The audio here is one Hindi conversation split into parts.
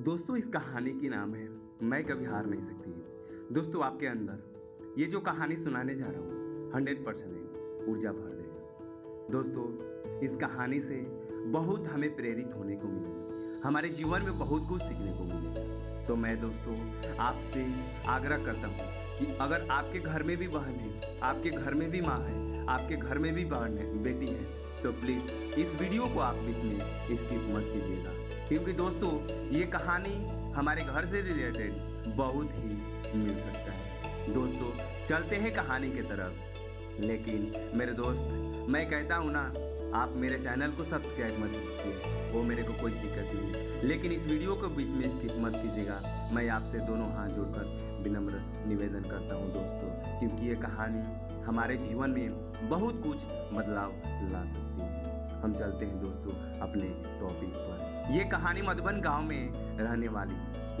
दोस्तों, इस कहानी की नाम है मैं कभी हार नहीं सकती। दोस्तों, आपके अंदर ये जो कहानी सुनाने जा रहा हूँ 100% ऊर्जा भर देगा। दोस्तों, इस कहानी से बहुत हमें प्रेरित होने को मिलेगा, हमारे जीवन में बहुत कुछ सीखने को मिलेगा। तो मैं दोस्तों आपसे आग्रह करता हूँ कि अगर आपके घर में भी बहन है, आपके घर में भी माँ है, आपके घर में भी बहन है, बेटी है, तो प्लीज़ इस वीडियो को आप बीच में स्किप मत कीजिएगा, क्योंकि दोस्तों ये कहानी हमारे घर से रिलेटेड बहुत ही मिल सकता है। दोस्तों, चलते हैं कहानी की तरफ। लेकिन मेरे दोस्त, मैं कहता हूँ ना, आप मेरे चैनल को सब्सक्राइब मत कीजिए, वो मेरे को कोई दिक्कत नहीं है, लेकिन इस वीडियो को बीच में स्किप मत कीजिएगा। मैं आपसे दोनों हाथ जोड़कर विनम्र निवेदन करता हूँ दोस्तों, क्योंकि ये कहानी हमारे जीवन में बहुत कुछ बदलाव ला सकती है। हम चलते हैं दोस्तों अपने टॉपिक पर। ये कहानी मधुबन गांव में रहने वाली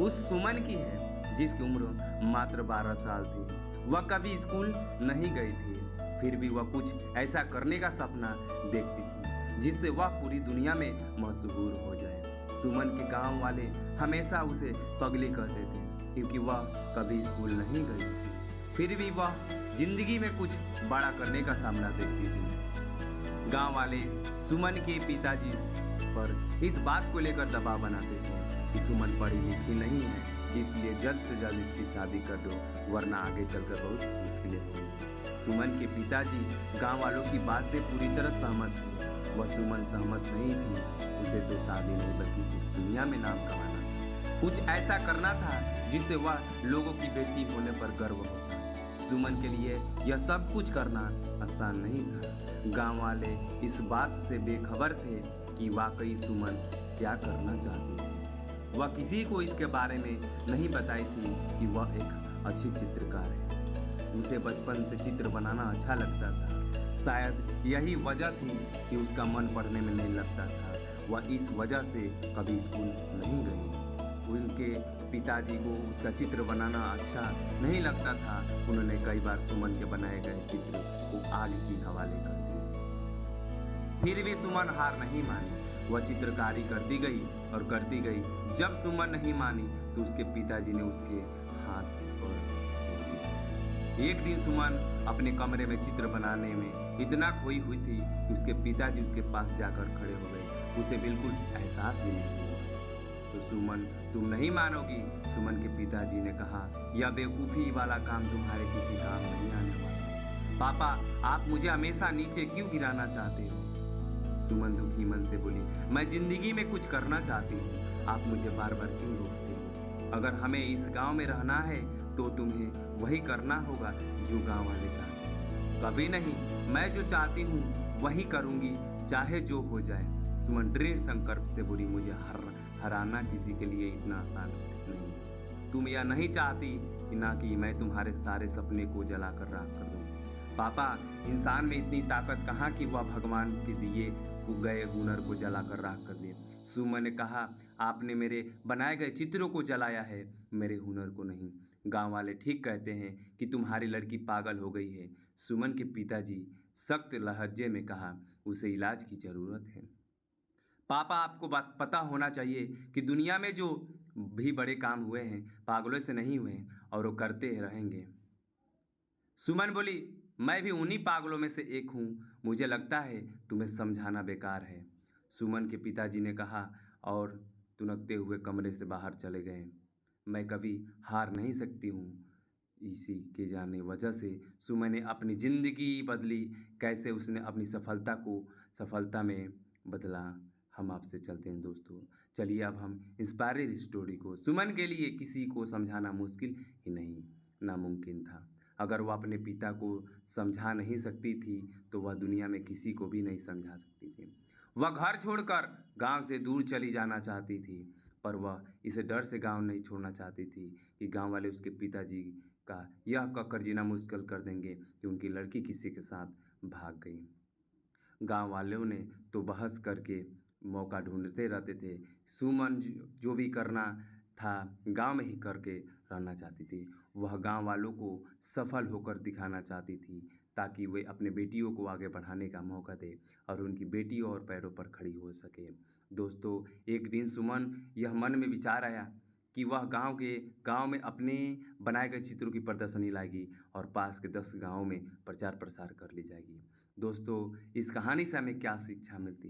उस सुमन की है जिसकी उम्र मात्र 12 साल थी। वह कभी स्कूल नहीं गई थी, फिर भी वह कुछ ऐसा करने का सपना देखती थी जिससे वह पूरी दुनिया में मशहूर हो जाए। सुमन के गांव वाले हमेशा उसे पगली कहते थे, क्योंकि वह कभी स्कूल नहीं गई थी, फिर भी वह जिंदगी में कुछ बड़ा करने का सपना देखती थी। गांव वाले सुमन के पिताजी पर इस बात को लेकर दबाव बनाते थे कि सुमन पढ़ी लिखी नहीं है, इसलिए जल्द से जल्द इसकी शादी कर दो, वरना आगे चलकर बहुत मुश्किलें होंगी। सुमन के पिताजी गांव वालों की बात से पूरी तरह सहमत थे। वह सुमन सहमत नहीं थी, उसे तो शादी नहीं बल्कि पूरी दुनिया में नाम कमाना था, कुछ ऐसा करना था जिससे वह लोगों की बेटी होने पर गर्व होता। सुमन के लिए यह सब कुछ करना आसान नहीं था। गांव वाले इस बात से बेखबर थे कि वाकई सुमन क्या करना चाहती थी। वह किसी को इसके बारे में नहीं बताई थी कि वह एक अच्छी चित्रकार है। उसे बचपन से चित्र बनाना अच्छा लगता था। शायद यही वजह थी कि उसका मन पढ़ने में नहीं लगता था। वह इस वजह से कभी स्कूल नहीं गई। उनके पिताजी को उसका चित्र बनाना अच्छा नहीं लगता था। उन्होंने कई बार सुमन के बनाए गए चित्र को आग के हवाले कर दिया। फिर भी सुमन हार नहीं मानी, वह चित्रकारी करती गई और करती गई। जब सुमन नहीं मानी तो उसके पिताजी ने उसके हाथ पर छोड़ दिया। एक दिन सुमन अपने कमरे में चित्र बनाने में इतना खोई हुई थी कि उसके पिताजी उसके पास जाकर खड़े हो गए। उसे बिल्कुल एहसास भी नहीं हुआ। तो सुमन, तुम नहीं मानोगी, सुमन के पिताजी ने कहा, यह बेवकूफ़ी वाला काम तुम्हारे किसी काम नहीं आने वाला। पापा, आप मुझे हमेशा नीचे क्यों गिराना चाहते हो? सुमन दुखी मन से बोली, मैं जिंदगी में कुछ करना चाहती हूँ, आप मुझे बार बार क्यों रोकते हो? अगर हमें इस गांव में रहना है तो तुम्हें वही करना होगा जो गांव वाले चाहते हैं। कभी नहीं, मैं जो चाहती हूँ वही करूँगी, चाहे जो हो जाए। सुमन दृढ़ संकल्प से बोली, मुझे हराना किसी के लिए इतना आसान नहीं। तुम यह नहीं चाहती कि मैं तुम्हारे सारे सपने को जलाकर राख कर दूँ। पापा, इंसान में इतनी ताकत कहाँ कि वह भगवान के दिए गए हुनर को जलाकर राख कर दे। सुमन ने कहा, आपने मेरे बनाए गए चित्रों को जलाया है, मेरे हुनर को नहीं। गांव वाले ठीक कहते हैं कि तुम्हारी लड़की पागल हो गई है। सुमन के पिताजी सख्त लहजे में कहा, उसे इलाज की जरूरत है। पापा, आपको बात पता होना चाहिए कि दुनिया में जो भी बड़े काम हुए हैं पागलों से नहीं हुए और वो करते रहेंगे। सुमन बोली, मैं भी उन्हीं पागलों में से एक हूँ, मुझे लगता है तुम्हें समझाना बेकार है। सुमन के पिताजी ने कहा और तुनकते हुए कमरे से बाहर चले गए। मैं कभी हार नहीं सकती हूँ, इसी के जाने वजह से सुमन ने अपनी ज़िंदगी बदली। कैसे उसने अपनी सफलता को सफलता में बदला, हम आपसे चलते हैं दोस्तों। चलिए अब हम इंस्पायरिंग स्टोरी को। सुमन के लिए किसी को समझाना मुश्किल ही नहीं, नामुमकिन था। अगर वह अपने पिता को समझा नहीं सकती थी तो वह दुनिया में किसी को भी नहीं समझा सकती थी। वह घर छोड़कर गांव से दूर चली जाना चाहती थी, पर वह इसे डर से गांव नहीं छोड़ना चाहती थी कि गांव वाले उसके पिताजी का यह कहकर जीना मुश्किल कर देंगे कि उनकी लड़की किसी के साथ भाग गई। गांव वालों ने तो बहस करके मौका ढूंढते रहते थे। सुमन जो भी करना था गांव में ही करके रहना चाहती थी। वह गांव वालों को सफल होकर दिखाना चाहती थी, ताकि वे अपने बेटियों को आगे बढ़ाने का मौका दे और उनकी बेटियों और पैरों पर खड़ी हो सके। दोस्तों एक दिन सुमन यह मन में विचार आया कि वह गांव में अपने बनाए गए चित्रों की प्रदर्शनी लाएगी और पास के 10 गांवों में प्रचार प्रसार कर ली जाएगी। दोस्तों इस कहानी से हमें क्या शिक्षा मिलती है?